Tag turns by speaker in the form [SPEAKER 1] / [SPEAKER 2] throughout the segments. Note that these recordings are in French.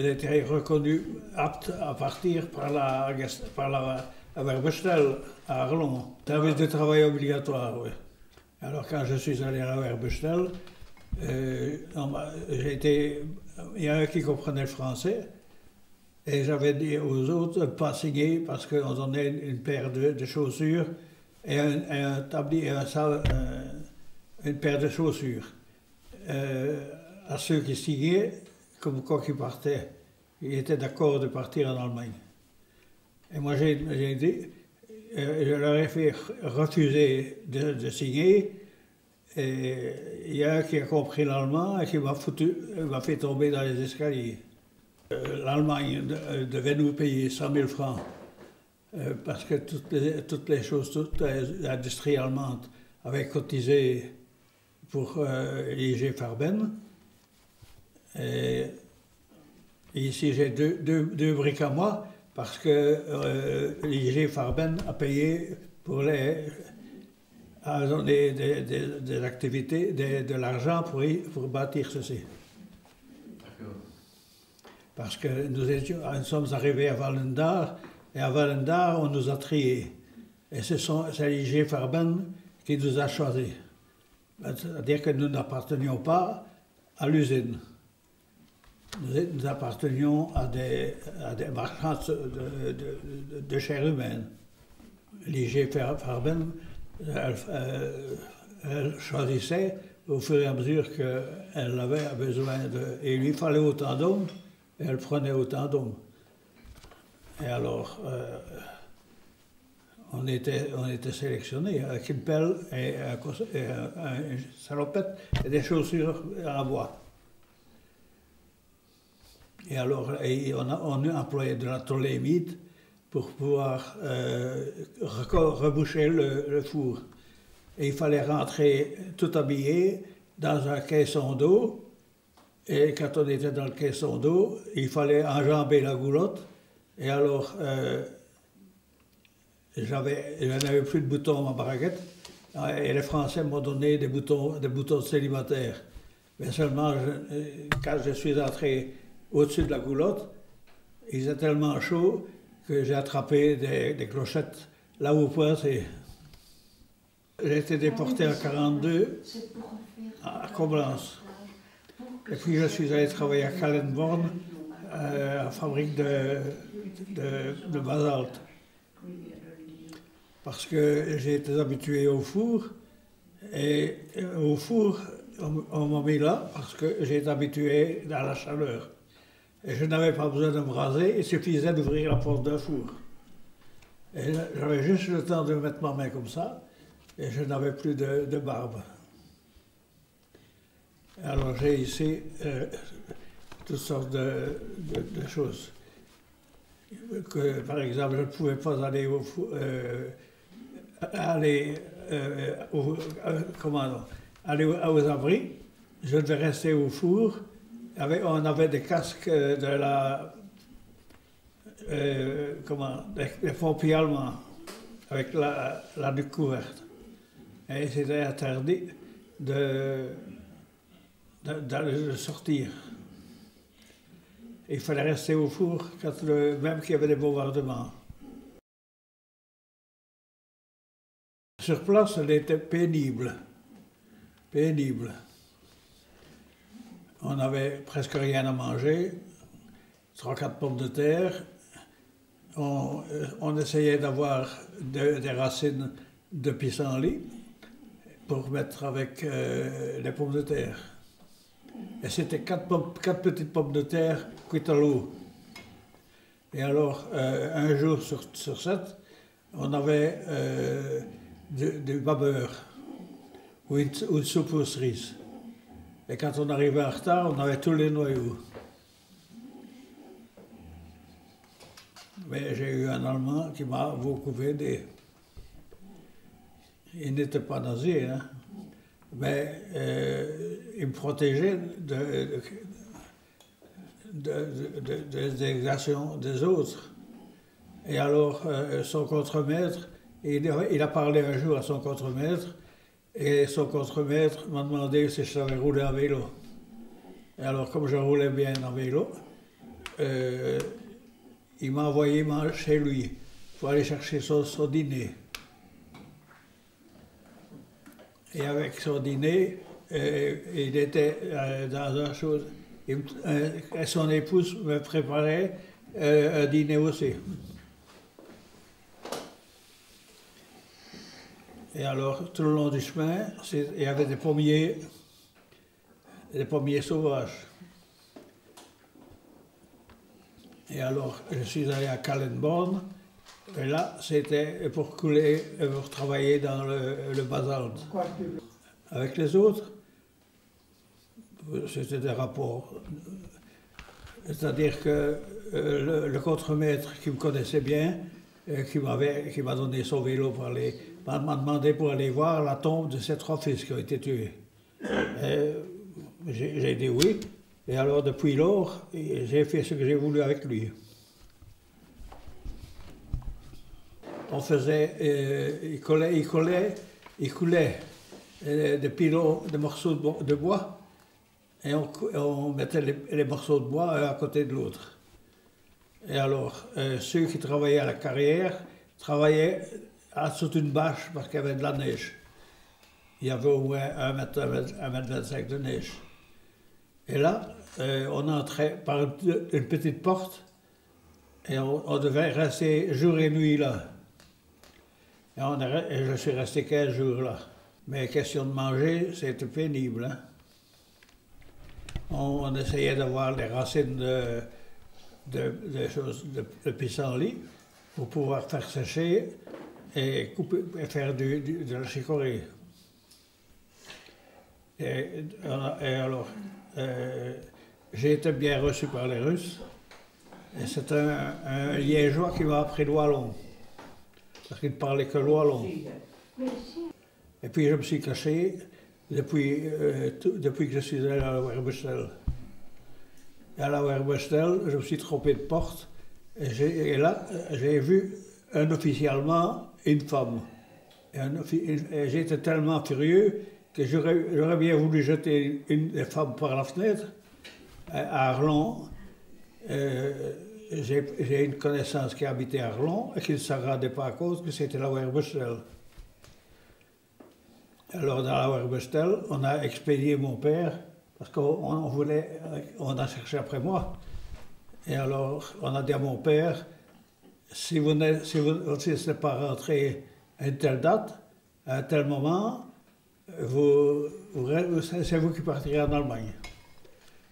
[SPEAKER 1] été reconnu apte à partir par la Werbestel à Arlon. Service de travail obligatoire, oui. Alors quand je suis allé à la Werbestel, il y a un qui comprenait le français, et j'avais dit aux autres de ne pas signer parce qu'on donnait une paire de chaussures et un tablier, une paire de chaussures. À ceux qui signaient, comme quoi qu'ils partaient, ils étaient d'accord de partir en Allemagne. Et moi j'ai dit, je leur ai fait refuser de signer, et il y a un qui a compris l'allemand et qui m'a fait tomber dans les escaliers. L'Allemagne devait nous payer 100 000 francs parce que toutes les choses, toute l'industrie allemande avait cotisé pour l'IG Farben. Et ici, j'ai deux briques à moi parce que l'IG Farben a payé pour a donné des activités, de l'argent pour bâtir ceci. Parce que nous sommes arrivés à Wallendar, et à Wallendar, on nous a triés. Et c'est l'IG Farben qui nous a choisis. C'est-à-dire que nous n'appartenions pas à l'usine. Nous appartenions à des marchands de chair humaine. L'IG Farben, elle choisissait au fur et à mesure qu'elle avait besoin de... Et il lui fallait autant d'hommes, et elle prenait autant d'hommes. Et alors, on était sélectionnés avec une pelle et une salopette et des chaussures en bois. Et alors, on a employé de la tolémite pour pouvoir reboucher le four. Et il fallait rentrer tout habillé dans un caisson d'eau. Et quand on était dans le caisson d'eau, il fallait enjamber la goulotte. Et alors, je n'avais plus de boutons à ma braguette. Et les Français m'ont donné des boutons célibataires. Mais seulement, quand je suis entré au-dessus de la goulotte, il faisait tellement chaud que j'ai attrapé des clochettes là où pointé. J'ai été déporté en 1942 à Coblence. Et puis je suis allé travailler à Kallenborn, en fabrique de basalte. Parce que j'ai été habitué au four, et au four, on m'a mis là parce que j'ai été habitué à la chaleur. Et je n'avais pas besoin de me raser, il suffisait d'ouvrir la porte d'un four. Et j'avais juste le temps de mettre ma main comme ça, et je n'avais plus de barbe. Alors j'ai ici toutes sortes de choses. Par exemple, je ne pouvais pas aller au four, aller aux abris, je devais rester au four. On avait des casques des pompiers allemands, avec la nuque couverte. Et c'était interdit de sortir. Il fallait rester au four, même qu'il y avait des bombardements. Sur place, elle était pénible. Pénible. On n'avait presque rien à manger, 3-4 pommes de terre. On essayait d'avoir des racines de pissenlit pour mettre avec les pommes de terre. Et c'était 4 petites pommes de terre cuites à l'eau. Et alors, un jour sur 7, on avait du babeur ou une soupe aux cerises. Et quand on arrivait en retard, on avait tous les noyaux. Mais j'ai eu un Allemand qui m'a beaucoup aidé. Il n'était pas nazi, hein, mais il me protégeait des exactions des autres. Et alors, son contremaître, il a parlé un jour à son contremaître, et son contremaître m'a demandé si je savais rouler en vélo. Et alors, comme je roulais bien en vélo, il m'a envoyé chez lui pour aller chercher son dîner. Et avec son dîner, il était dans une chose. Son épouse me préparait un dîner aussi. Et alors, tout le long du chemin, il y avait des pommiers sauvages. Et alors, je suis allé à Kallenborn, et là, c'était pour travailler dans le basalte. Avec les autres, c'était des rapports. C'est-à-dire que le contremaître qui me connaissait bien, qui m'a donné son vélo m'a demandé pour aller voir la tombe de ces 3 fils qui ont été tués. J'ai dit oui. Et alors, depuis lors, j'ai fait ce que j'ai voulu avec lui. On faisait, il coulait des pilons, des morceaux de bois, et on mettait les morceaux de bois un à côté de l'autre. Et alors, ceux qui travaillaient à la carrière travaillaient sous une bâche parce qu'il y avait de la neige. Il y avait au moins 1,25 m de neige. Et là, on entrait par une petite porte et on devait rester jour et nuit là. Et je suis resté 15 jours là. Mais question de manger, c'était pénible. Hein? On essayait d'avoir les racines de pissenlit pour pouvoir faire sécher et couper et faire de la chicorée. Et alors, j'ai été bien reçu par les Russes. Et c'est un Liégeois qui m'a appris le wallon. Parce qu'il ne parlait que le wallon. Et puis je me suis caché depuis que je suis allé à la Werbestel. Et à la Werbestel, je me suis trompé de porte. Et là, j'ai vu un officier allemand et une femme. Et j'étais tellement furieux que j'aurais bien voulu jeter une des femmes par la fenêtre. À Arlon, j'ai une connaissance qui habitait à Arlon et qui ne s'en rendait pas compte que c'était la Werbestel. Alors dans la Werbestel, on a expédié mon père parce on a cherché après moi. Et alors on a dit à mon père, si vous n'êtes pas rentré à une telle date, à un tel moment, c'est vous qui partirez en Allemagne.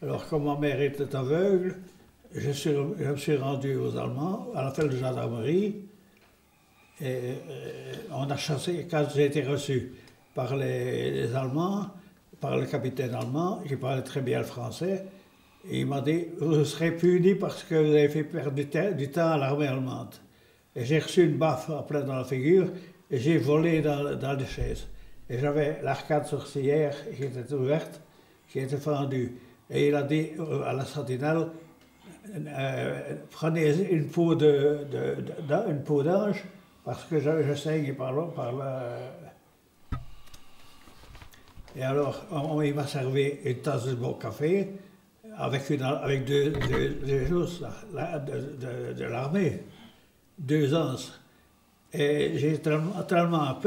[SPEAKER 1] Alors comme ma mère était aveugle, je me suis rendu aux Allemands, à la fin de gendarmerie, et on a chassé, quand j'ai été reçu par les Allemands, par le capitaine allemand, qui parlait très bien le français, et il m'a dit, vous serez puni parce que vous avez fait perdre du temps à l'armée allemande. Et j'ai reçu une baffe en plein dans la figure, et j'ai volé dans les chaises. Et j'avais l'arcade sourcilière qui était ouverte, qui était fendue. Et il a dit à la sentinelle, prenez une peau d'ange, parce que je saigne par là. Et alors, il m'a servi une tasse de bon café avec deux choses de l'armée, 2 anses. Et j'ai tellement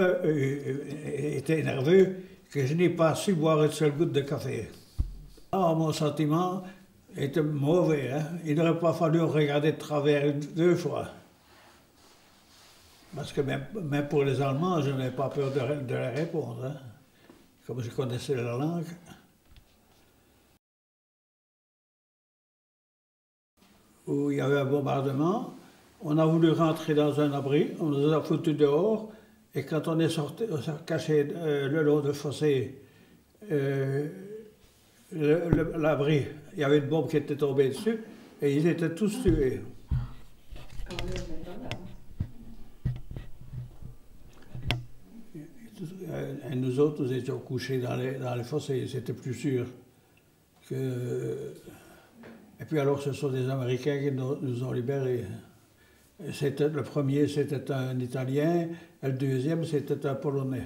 [SPEAKER 1] été nerveux que je n'ai pas su boire une seule goutte de café. Alors, mon sentiment était mauvais. Hein? Il n'aurait pas fallu regarder de travers 2 fois. Parce que même pour les Allemands, je n'avais pas peur de leur répondre. Hein? Comme je connaissais la langue. Où il y avait un bombardement, on a voulu rentrer dans un abri, on nous a foutus dehors, et quand on s'est caché le long du fossé, l'abri, il y avait une bombe qui était tombée dessus, et ils étaient tous tués. Et nous autres, nous étions couchés dans les fossés, c'était plus sûr que... Et puis alors, ce sont des Américains qui nous ont libérés. Le premier, c'était un Italien, et le deuxième, c'était un Polonais.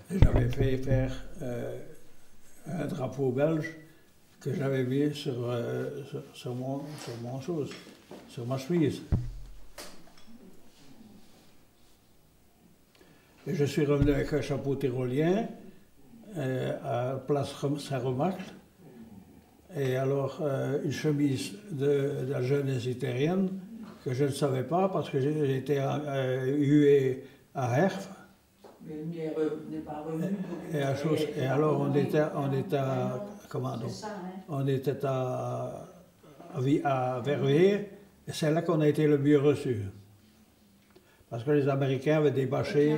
[SPEAKER 1] J'avais fait faire un drapeau belge que j'avais mis sur ma chemise. Et je suis revenu avec un chapeau tyrolien à Place Saint-Romacle. Et alors, une chemise de la jeunesse itérienne que je ne savais pas parce que j'étais hué à Herf. Et alors, on était à, comment donc, on était à Verviers, et c'est là qu'on a été le mieux reçus. Parce que les Américains avaient débâché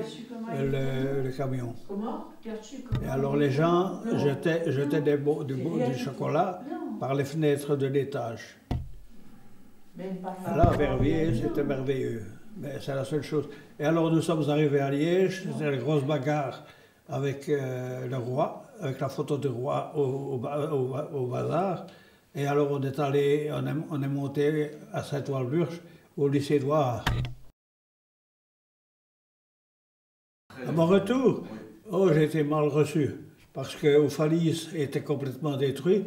[SPEAKER 1] le camion.
[SPEAKER 2] Comment?
[SPEAKER 1] Et alors les gens jetaient du chocolat par les fenêtres de l'étage. Là, à Verviers, c'était merveilleux. Mais c'est la seule chose. Et alors nous sommes arrivés à Liège, c'était une grosse bagarre avec le roi, avec la photo du roi au bazar. Et alors on est monté à Saint-Walburge, au lycée Édouard. À mon retour, oh, j'ai été mal reçu, parce que Oufalise était complètement détruit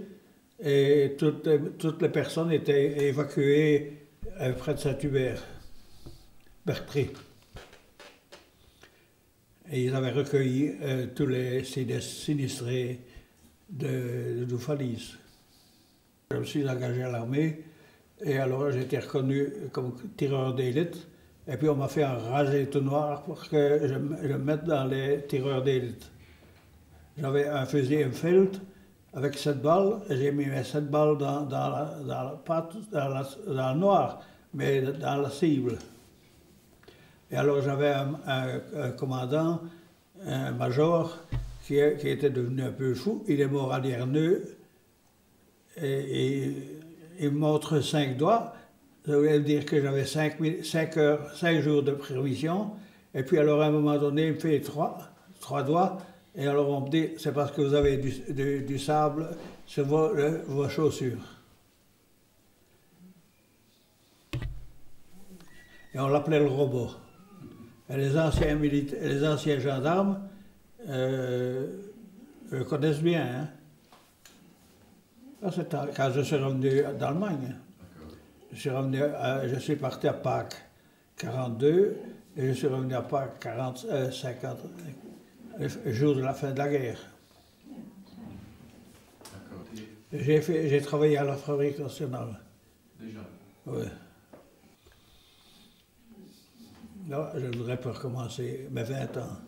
[SPEAKER 1] et toutes les personnes étaient évacuées près de Saint-Hubert, Bertry. Et ils avaient recueilli tous les sinistrés d'Oufalise. Je me suis engagé à l'armée et alors j'ai été reconnu comme tireur d'élite. Et puis on m'a fait enrager tout noir pour que je me mette dans les tireurs d'élite. J'avais un fusil Enfield avec 7 balles, et j'ai mis mes 7 balles dans la patte, dans le noir, mais dans la cible. Et alors j'avais un commandant, un major, qui était devenu un peu fou. Il est mort à Lierneux, et il me montre 5 doigts. Ça voulait dire que j'avais 5 jours de permission. Et puis alors à un moment donné, il me fait 3 doigts. Et alors on me dit, c'est parce que vous avez du sable sur vos chaussures. Et on l'appelait le robot. Et les anciens gendarmes le connaissent bien. Hein. C'est quand je suis revenu d'Allemagne. Je suis parti à Pâques 42 et je suis revenu à Pâques 50, le jour de la fin de la guerre. J'ai travaillé à la Fabrique nationale.
[SPEAKER 3] Déjà?
[SPEAKER 1] Oui. Là, je ne voudrais pas recommencer mes 20 ans.